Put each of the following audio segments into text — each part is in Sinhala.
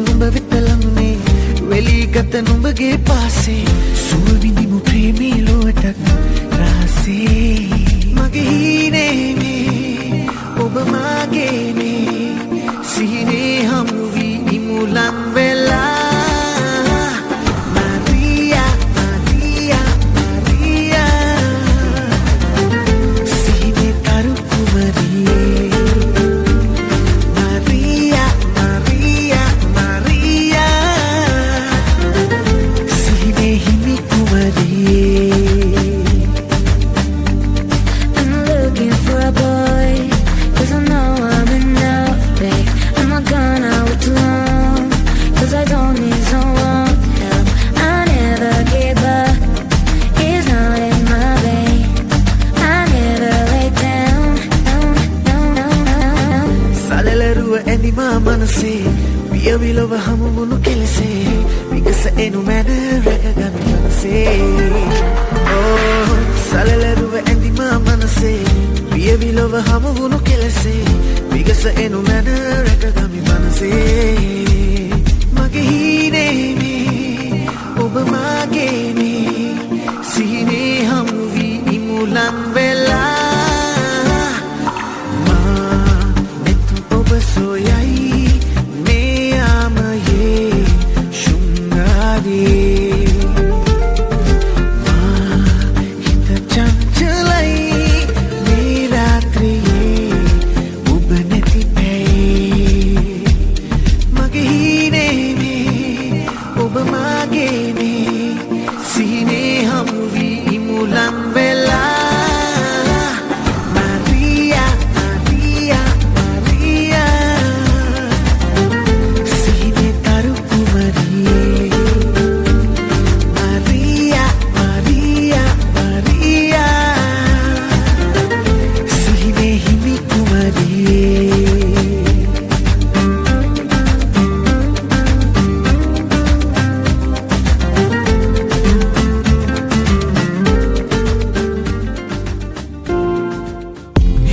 නුඹ වෙත ලඟුනේ වෙලී ගත නුඹගේ පාසේ සුව විඳිමු ප්‍රේමී ලොවටත් රහසේ මගේ හීනේ මේ ඔබ මාගේනේ සිහිනේ හමු වී ඉමු ලං වෙලා मनसे पिया विलोव हम मुनु केलसे विगस एनु मैन रगगन मनसे ओ सललरुव एंदिमा मनसे पिया विलोव हम मुनु केलसे विगस एनु मैन रगगन मनसे मगे हीने में ඔබ මාගේනේ සිහිනේ හමු වී ඉමු ලං වෙලා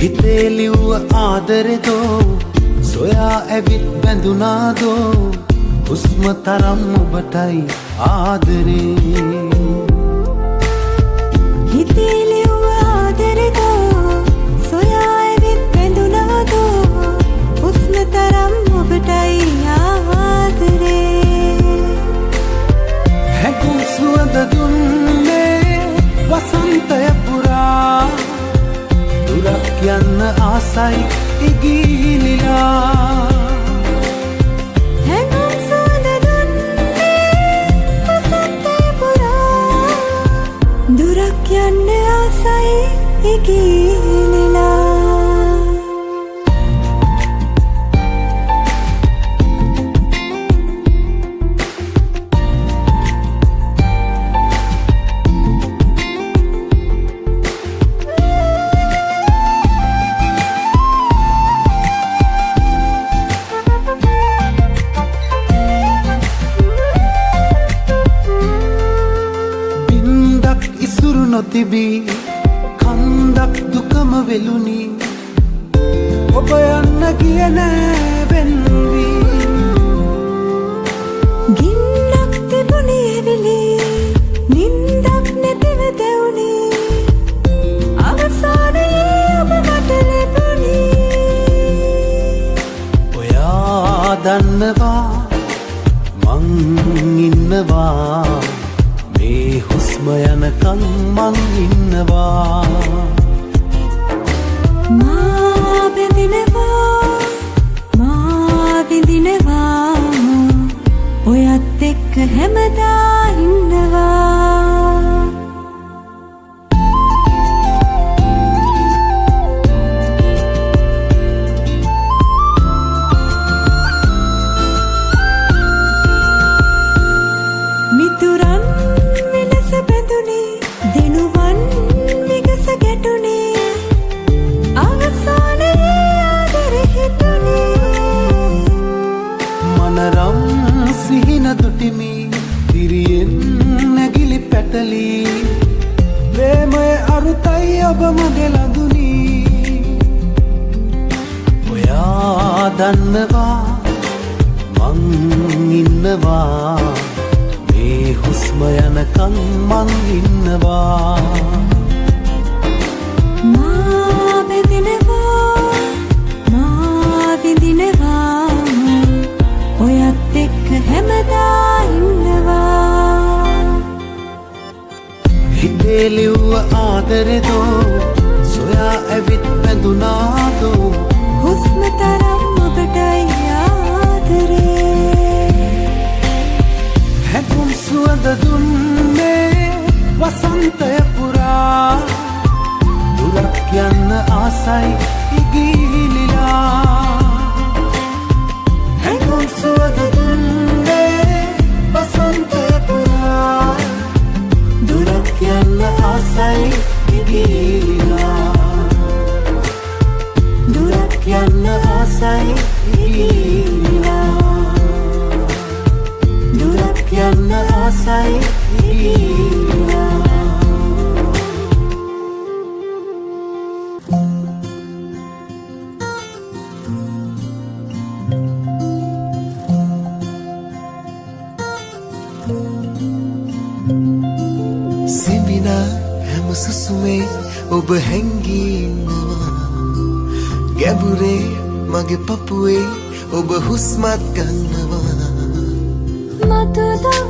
හිතේ ලිව්ව ආදරෙදෝ සොයා ඇවිත් බැඳුනාදෝ හුස්ම තරම් ඔබටයි ආදරේ හිතේ ලිව්ව ආදරෙදෝ සොයා ඇවිත් බැඳුනාදෝ හුස්ම තරම් ඔබටයි ආදරේ හැඟුම් සුවඳ දුන්නේ වසන්තය පුරා දුරක් යන්න ආසයි ඉගිලිලා හැඟුම් සුවඳ දුන්නේ වසන්තය පුරා දුරක් යන්න ආසයි ඉගිලිලා නොතිබී කන්දක් දුකම වෙලුනි ඔබ යන්න ගිය නෑ වෙන්වී ගින්නක් තිබුණි ඇවිලි නින්දක් නැතිව දැවුනි අවසානයේ ඔබ මට ලැබුණි ඔයා දන්නවා මං ඉන්නවා මේ හුස්ම යනකන් මං ඉන්නවා මා බැඳිනවා මා විඳිනවා ඔයත් එක්ක හැමදා ඉන්නවා මිතුරන් සිහින දුටිමි දිරියෙන් නැගිලි පැටලී ප්‍රේමය අරුතයි ඔබ මගේ ලඳුනි ඔයා දන්නවා මං ඉන්නවා මේ හුස්ම යනකම් මං ඉන්නවා මා බෙදෙනවා මා විඳිනවා ඔයත් එක්ක හැමදා ඉන්නවා හිතේ ලිව්ව ආදරෙදෝ සොයා ඇවිත් බැඳුනාදෝ හුස්ම තරම් ඔබටයි ආදරේ හැකුම් සුවඳ දුන්නේ වසන්තය පුරා දුරක් යන්න ආසයි ඉගිලිලා හැකුම් සුවඳ දුන්නේ වසන්තය පුරා දුරක් යන්න ආසයි ඉගිලිලා දුරක් යන්න ආසයි ඉගිලිලා දුරක් යන්න ආසයි ඉගිලිලා සිඹිනා හැම සුසුමේ ඔබ හැංගී ඉන්නවා ගැඹුරේ මගේ පපුවේ ඔබ හුස්මත් ගන්නවා මතුදා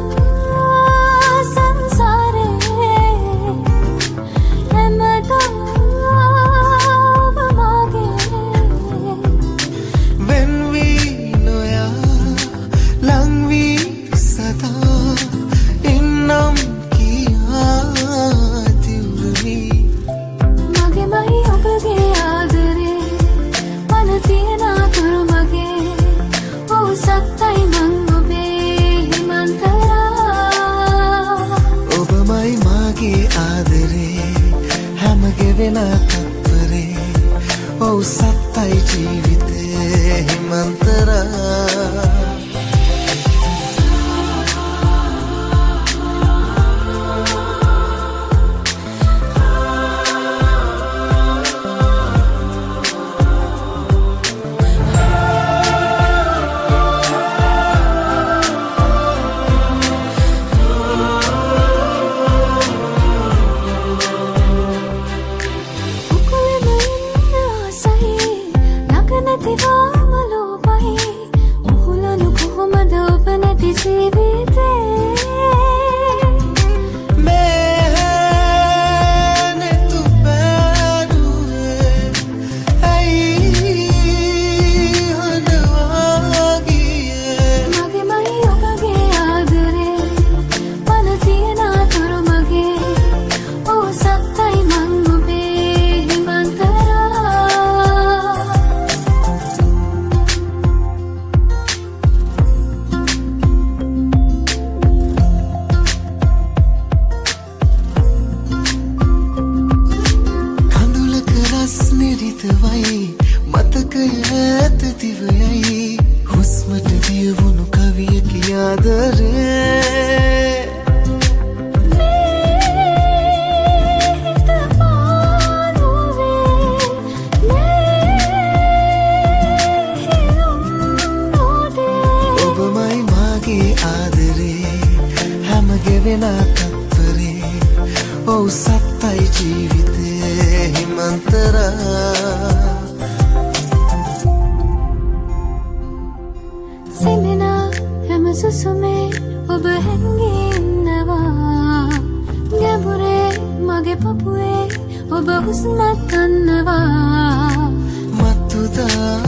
සංසාරේ හැමදා ඔබ මගේ වෙන් වී නොයා ලං වී සදා ඉන්නම් කියා දිව්වමි මගේමයි ඔබගේ ආදරේ මන තියෙන අතුරු මගේ ඔව් සත්තයි මං ඔබේ හිමන්තරා ඔබමයි මාගේ ආදරේ හැම ගෙවෙන තත්පරේ ඔව් සත්තයි ජීවිතේ හිමන්තරා මතකය ඇත දිවයයි හුස්මට දියවුණු කවිය කියාදරේ ඔබමයි මාගේ ආදරේ හැම ගෙවෙන තත්පරේ ඔව් සත්තයි ජීවිතේ හිමන්තරා සිඹිනා හැම සුසුමේ ඔබ හැංගී ඉන්නවා ගැඹුරේ මගේ පපුවේ ඔබ හුස්මත් ගන්නවා මතුදා